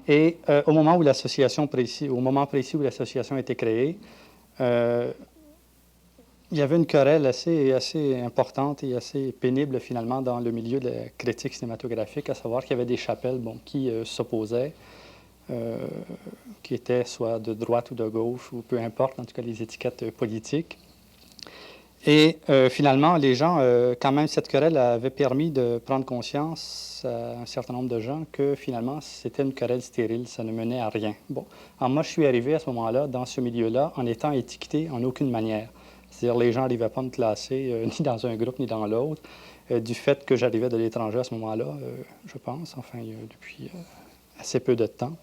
Et au moment précis où l'association a été créée, il y avait une querelle assez importante et assez pénible, finalement, dans le milieu de la critique cinématographique, à savoir qu'il y avait des chapelles qui s'opposaient, qui étaient soit de droite ou de gauche, ou peu importe, en tout cas les étiquettes politiques. Et finalement, les gens, quand même, cette querelle avait permis de prendre conscience à un certain nombre de gens que finalement, c'était une querelle stérile, ça ne menait à rien. Bon, alors moi, je suis arrivé à ce moment-là, dans ce milieu-là, en étant étiqueté en aucune manière. C'est-à-dire, les gens n'arrivaient pas à me classer ni dans un groupe ni dans l'autre, du fait que j'arrivais de l'étranger à ce moment-là, je pense, enfin, depuis assez peu de temps.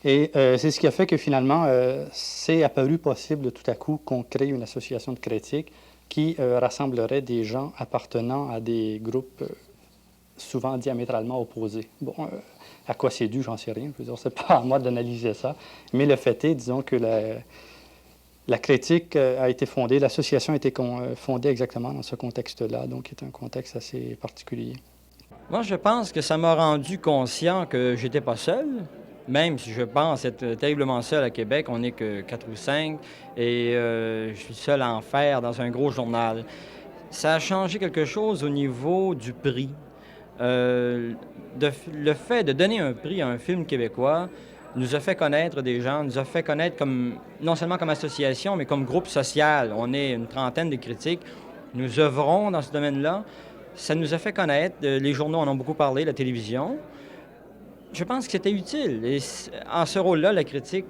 Et c'est ce qui a fait que finalement, c'est apparu possible tout à coup qu'on crée une association de critiques qui rassemblerait des gens appartenant à des groupes souvent diamétralement opposés. Bon, à quoi c'est dû, j'en sais rien. Je veux dire, c'est pas à moi d'analyser ça. Mais le fait est, disons que la critique a été fondée, l'association a été fondée exactement dans ce contexte-là, donc c'est un contexte assez particulier. Moi, je pense que ça m'a rendu conscient que j'étais pas seul, même si je pense être terriblement seul à Québec. On n'est que 4 ou 5 et je suis seul à en faire dans un gros journal. Ça a changé quelque chose au niveau du prix. Le fait de donner un prix à un film québécois nous a fait connaître des gens, nous a fait connaître comme, non seulement comme association, mais comme groupe social. On est une trentaine de critiques. Nous œuvrons dans ce domaine-là. Ça nous a fait connaître. Les journaux en ont beaucoup parlé, la télévision. Je pense que c'était utile. Et en ce rôle-là,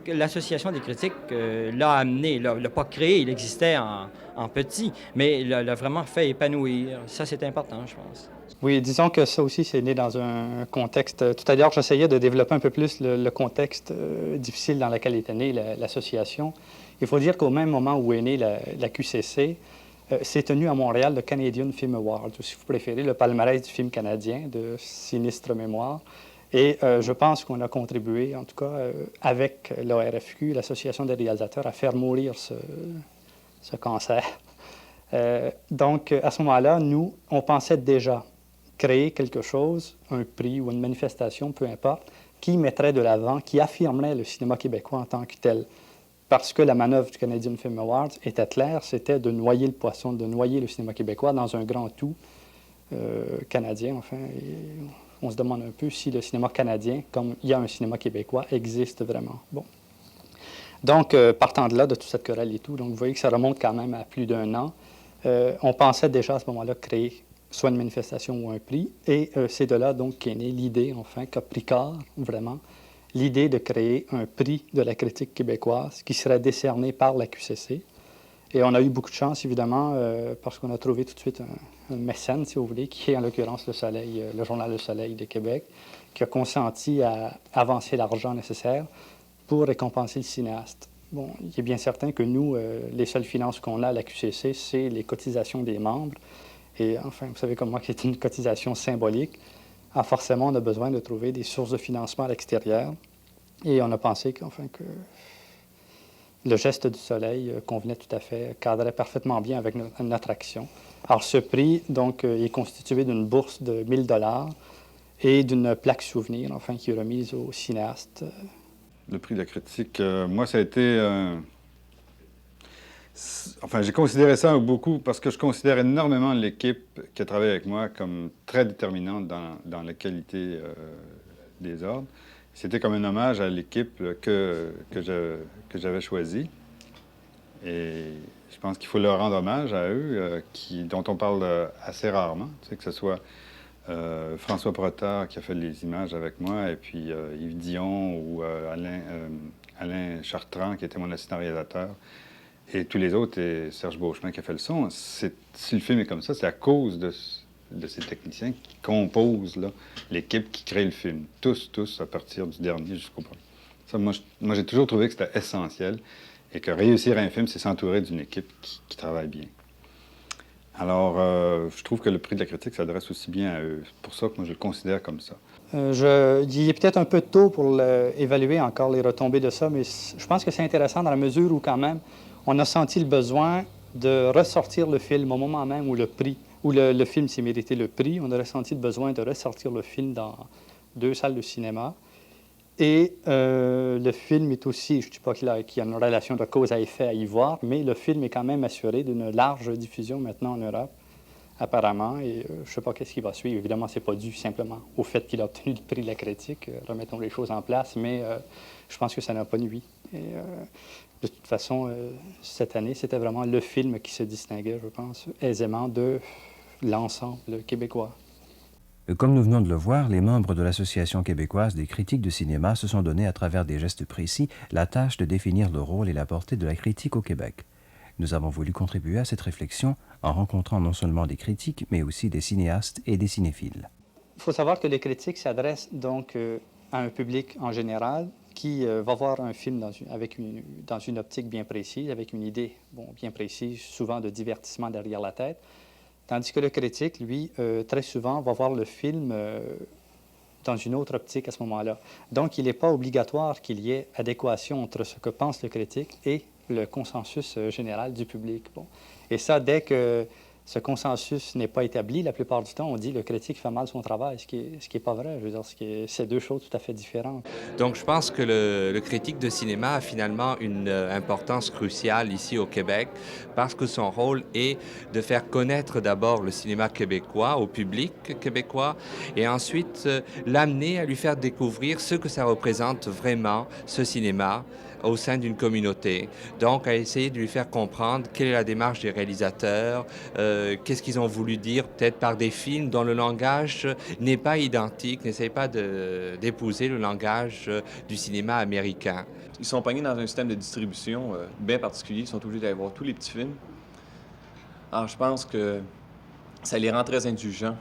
l'association des critiques l'a amené, l'a pas créé, il existait en petit, mais l'a vraiment fait épanouir. Ça, c'est important, je pense. Oui, disons que ça aussi, c'est né dans un contexte. Tout à l'heure, j'essayais de développer un peu plus le contexte difficile dans lequel était née l'association. Il faut dire qu'au même moment où est née la QCC, s'est tenu à Montréal le Canadian Film Award, ou si vous préférez, le palmarès du film canadien de sinistre mémoire. Et je pense qu'on a contribué, en tout cas, avec l'ORFQ, l'Association des réalisateurs, à faire mourir ce cancer. Donc, à ce moment-là, nous, on pensait déjà créer quelque chose, un prix ou une manifestation, peu importe, qui mettrait de l'avant, qui affirmerait le cinéma québécois en tant que tel. Parce que la manœuvre du Canadian Film Awards était claire, c'était de noyer le poisson, de noyer le cinéma québécois dans un grand tout canadien, enfin. Et on se demande un peu si le cinéma canadien, comme il y a un cinéma québécois, existe vraiment. Bon. Donc, partant de là, de toute cette querelle et tout, donc vous voyez que ça remonte quand même à plus d'un an. On pensait déjà à ce moment-là créer soit une manifestation ou un prix. Et c'est de là donc qu'est née l'idée, enfin, qu'a pris corps, vraiment, l'idée de créer un prix de la critique québécoise qui serait décerné par la QCC. Et on a eu beaucoup de chance, évidemment, parce qu'on a trouvé tout de suite un mécène, si vous voulez, qui est en l'occurrence Le Soleil, le journal Le Soleil de Québec, qui a consenti à avancer l'argent nécessaire pour récompenser le cinéaste. Bon, il est bien certain que nous, les seules finances qu'on a à la QCC, c'est les cotisations des membres. Et enfin, vous savez comme moi que c'est une cotisation symbolique. Alors forcément, on a besoin de trouver des sources de financement à l'extérieur. Et on a pensé que le geste du soleil convenait tout à fait, cadrait parfaitement bien avec notre action. Alors ce prix, donc, est constitué d'une bourse de 1 000 $ et d'une plaque souvenir, enfin, qui est remise aux cinéastes. Le prix de la critique, moi, ça a été... Enfin, j'ai considéré ça beaucoup parce que je considère énormément l'équipe qui a travaillé avec moi comme très déterminante dans la qualité des ordres. C'était comme un hommage à l'équipe que j'avais choisie. Et je pense qu'il faut leur rendre hommage à eux, dont on parle assez rarement. Tu sais, que ce soit François Protard qui a fait les images avec moi, et puis Yves Dion ou Alain Chartrand qui était mon assistant réalisateur. Et tous les autres, et Serge Beauchemin qui a fait le son. Si le film est comme ça, c'est à cause de ces techniciens qui composent l'équipe qui crée le film. Tous, à partir du dernier jusqu'au premier. Ça, moi, j'ai toujours trouvé que c'était essentiel et que réussir un film, c'est s'entourer d'une équipe qui travaille bien. Alors, je trouve que le prix de la critique s'adresse aussi bien à eux. C'est pour ça que moi, je le considère comme ça. Il est peut-être un peu tôt pour évaluer encore les retombées de ça, mais je pense que c'est intéressant dans la mesure où, quand même, on a senti le besoin de ressortir le film au moment même où le film s'est mérité le prix. On a ressenti le besoin de ressortir le film dans 2 salles de cinéma. Et le film est aussi, je ne dis pas qu'il y a une relation de cause à effet à y voir, mais le film est quand même assuré d'une large diffusion maintenant en Europe, apparemment, et je ne sais pas qu'est-ce qui va suivre. Évidemment, ce n'est pas dû simplement au fait qu'il a obtenu le prix de la critique, remettons les choses en place, mais je pense que ça n'a pas nui. Et, de toute façon, cette année, c'était vraiment le film qui se distinguait, je pense, aisément de l'ensemble québécois. Comme nous venons de le voir, les membres de l'Association québécoise des critiques de cinéma se sont donné à travers des gestes précis la tâche de définir le rôle et la portée de la critique au Québec. Nous avons voulu contribuer à cette réflexion en rencontrant non seulement des critiques, mais aussi des cinéastes et des cinéphiles. Il faut savoir que les critiques s'adressent donc à un public en général qui va voir un film dans une optique bien précise, avec une idée bien précise, souvent de divertissement derrière la tête. Tandis que le critique, lui, très souvent, va voir le film dans une autre optique à ce moment-là. Donc, il n'est pas obligatoire qu'il y ait adéquation entre ce que pense le critique et le consensus général du public. Bon. Et ça, dès que ce consensus n'est pas établi, la plupart du temps, on dit que le critique fait mal son travail, ce qui est pas vrai. Je veux dire, c'est deux choses tout à fait différentes. Donc, je pense que le critique de cinéma a finalement une importance cruciale ici au Québec parce que son rôle est de faire connaître d'abord le cinéma québécois au public québécois et ensuite l'amener à lui faire découvrir ce que ça représente vraiment, ce cinéma, au sein d'une communauté. Donc, à essayer de lui faire comprendre quelle est la démarche des réalisateurs, qu'est-ce qu'ils ont voulu dire, peut-être par des films dont le langage n'est pas identique, n'essaye pas d'épouser le langage du cinéma américain. Ils sont pognés dans un système de distribution bien particulier, ils sont obligés d'aller voir tous les petits films. Alors, je pense que ça les rend très indulgents.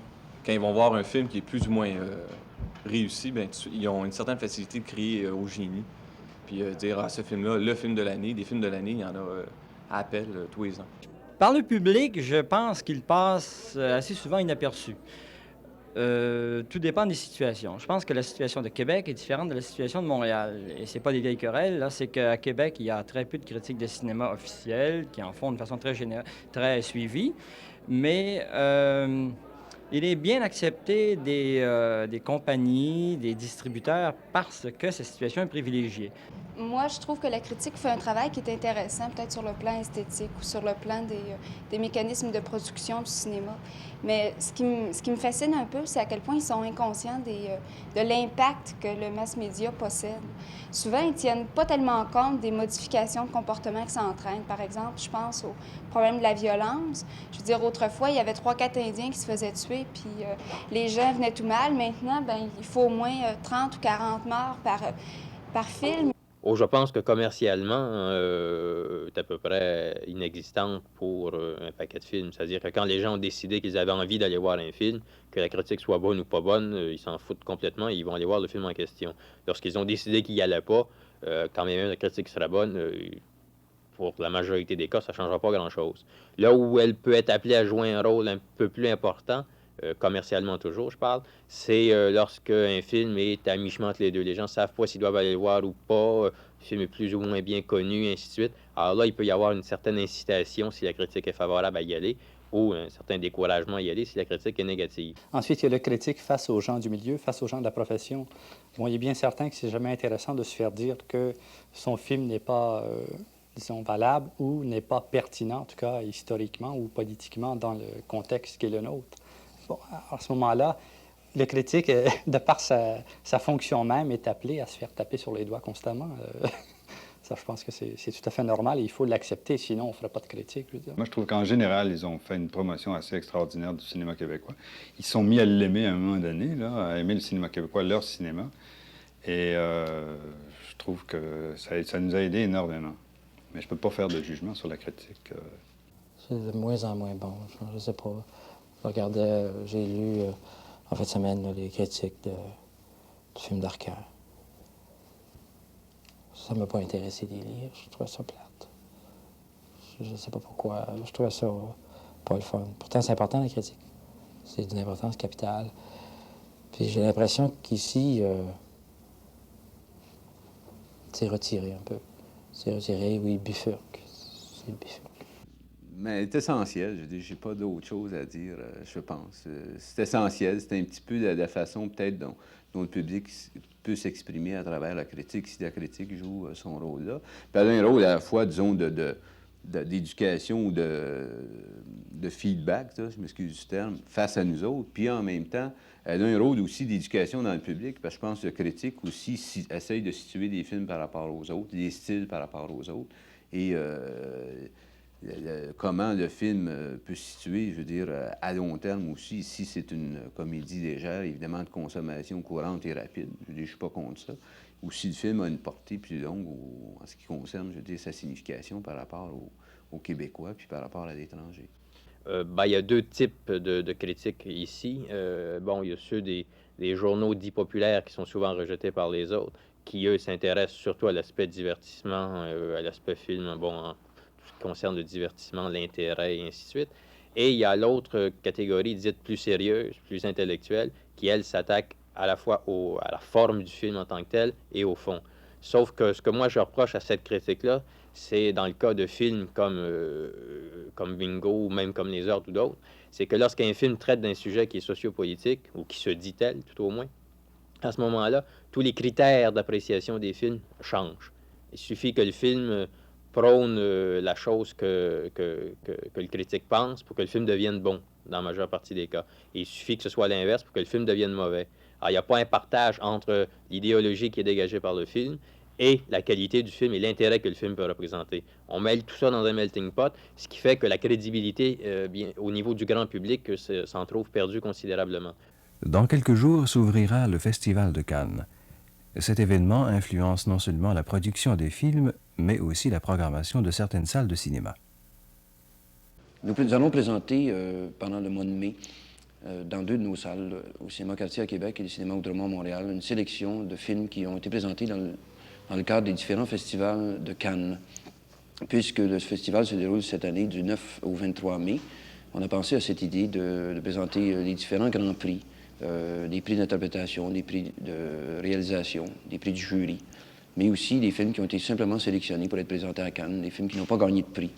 Quand ils vont voir un film qui est plus ou moins réussi, bien, ils ont une certaine facilité de crier au génie. Puis dire, ce film-là, le film de l'année, des films de l'année, il y en a à appel tous les ans. Par le public, je pense qu'il passe assez souvent inaperçu. Tout dépend des situations. Je pense que la situation de Québec est différente de la situation de Montréal. Et c'est pas des vieilles querelles, là, c'est qu'à Québec, il y a très peu de critiques de cinéma officiels qui en font de façon très suivie. Mais il est bien accepté des compagnies, des distributeurs, parce que cette situation est privilégiée. Moi, je trouve que la critique fait un travail qui est intéressant, peut-être sur le plan esthétique ou sur le plan des mécanismes de production du cinéma. Mais ce qui me fascine un peu, c'est à quel point ils sont inconscients de l'impact que le mass media possède. Souvent, ils ne tiennent pas tellement compte des modifications de comportement que ça entraîne. Par exemple, je pense au problème de la violence. Je veux dire, autrefois, il y avait 3-4 Indiens qui se faisaient tuer, puis les gens venaient tout mal. Maintenant, bien, il faut au moins 30 ou 40 morts par film. Oh, je pense que commercialement, est à peu près inexistante pour un paquet de films. C'est-à-dire que quand les gens ont décidé qu'ils avaient envie d'aller voir un film, que la critique soit bonne ou pas bonne, ils s'en foutent complètement et ils vont aller voir le film en question. Lorsqu'ils ont décidé qu'ils n'y allaient pas, quand même la critique sera bonne, pour la majorité des cas, ça ne changera pas grand-chose. Là où elle peut être appelée à jouer un rôle un peu plus important, commercialement toujours, je parle, c'est lorsque un film est à mi-chemin entre les deux. Les gens ne savent pas s'ils doivent aller le voir ou pas, le film est plus ou moins bien connu, et ainsi de suite. Alors là, il peut y avoir une certaine incitation si la critique est favorable à y aller, ou un certain découragement à y aller si la critique est négative. Ensuite, il y a le critique face aux gens du milieu, face aux gens de la profession. Bon, il est bien certain que c'est jamais intéressant de se faire dire que son film n'est pas, disons, valable ou n'est pas pertinent, en tout cas historiquement ou politiquement, dans le contexte qui est le nôtre. Bon, à ce moment-là, le critique, de par sa fonction même, est appelé à se faire taper sur les doigts constamment. Ça, je pense que c'est tout à fait normal et il faut l'accepter, sinon on ne fera pas de critique. Je veux dire. Moi, je trouve qu'en général, ils ont fait une promotion assez extraordinaire du cinéma québécois. Ils se sont mis à l'aimer à un moment donné, là, à aimer le cinéma québécois, leur cinéma. Et je trouve que ça nous a aidés énormément. Mais je ne peux pas faire de jugement sur la critique. C'est de moins en moins bon. Je ne sais pas. Je regardais, j'ai lu en fin de semaine là, les critiques du film d'Arcand. Ça ne m'a pas intéressé de les lire. Je trouvais ça plate. Je ne sais pas pourquoi. Je trouvais ça pas le fun. Pourtant, c'est important, la critique. C'est d'une importance capitale. Puis j'ai l'impression qu'ici, c'est retiré un peu. C'est retiré, oui, bifurque. C'est bifurque. Mais elle est essentielle. Je dis, j'ai pas d'autre chose à dire, je pense. C'est essentiel. C'est un petit peu la façon, peut-être, dont le public peut s'exprimer à travers la critique, si la critique joue son rôle-là. Puis elle a un rôle à la fois, disons, d'éducation ou de feedback, ça, je m'excuse du terme, face à nous autres. Puis en même temps, elle a un rôle aussi d'éducation dans le public, parce que je pense que le critique aussi essaye de situer des films par rapport aux autres, des styles par rapport aux autres. Et comment le film peut se situer, je veux dire, à long terme aussi, si c'est une comédie légère, évidemment de consommation courante et rapide. Je veux dire, je suis pas contre ça. Ou si le film a une portée plus longue en ce qui concerne, je veux dire, sa signification par rapport aux Québécois puis par rapport à l'étranger. Il y a deux types de critiques ici. Bon, il y a ceux des journaux dits populaires qui sont souvent rejetés par les autres, qui, eux, s'intéressent surtout à l'aspect divertissement, à l'aspect film, bon, en tout ce qui concerne le divertissement, l'intérêt et ainsi de suite. Et il y a l'autre catégorie dite plus sérieuse, plus intellectuelle, qui, elle, s'attaque à la fois à la forme du film en tant que tel et au fond. Sauf que ce que moi je reproche à cette critique-là, c'est dans le cas de films comme Bingo ou même comme Les Ordres ou d'autres, c'est que lorsqu'un film traite d'un sujet qui est sociopolitique, ou qui se dit tel, tout au moins, à ce moment-là, tous les critères d'appréciation des films changent. Il suffit que le film prône la chose que le critique pense pour que le film devienne bon, dans la majeure partie des cas. Et il suffit que ce soit l'inverse pour que le film devienne mauvais. Alors, il n'y a pas un partage entre l'idéologie qui est dégagée par le film et la qualité du film et l'intérêt que le film peut représenter. On mêle tout ça dans un melting pot, ce qui fait que la crédibilité, au niveau du grand public, s'en trouve perdue considérablement. Dans quelques jours s'ouvrira le Festival de Cannes. Cet événement influence non seulement la production des films, mais aussi la programmation de certaines salles de cinéma. Nous allons présenter pendant le mois de mai, dans deux de nos salles, au Cinéma Cartier à Québec et le Cinéma Outremont à Montréal, une sélection de films qui ont été présentés dans le cadre des différents festivals de Cannes. Puisque le festival se déroule cette année du 9 au 23 mai, on a pensé à cette idée de présenter les différents grands prix, des prix d'interprétation, des prix de réalisation, des prix du jury, mais aussi des films qui ont été simplement sélectionnés pour être présentés à Cannes, des films qui n'ont pas gagné de prix.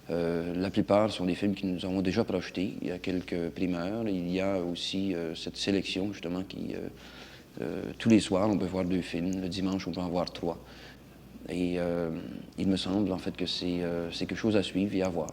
La plupart sont des films qui nous avons déjà projetés. Il y a quelques primeurs. Il y a aussi cette sélection, justement, qui... tous les soirs, on peut voir 2 films. Le dimanche, on peut en voir 3. Et il me semble, en fait, que c'est quelque chose à suivre et à voir.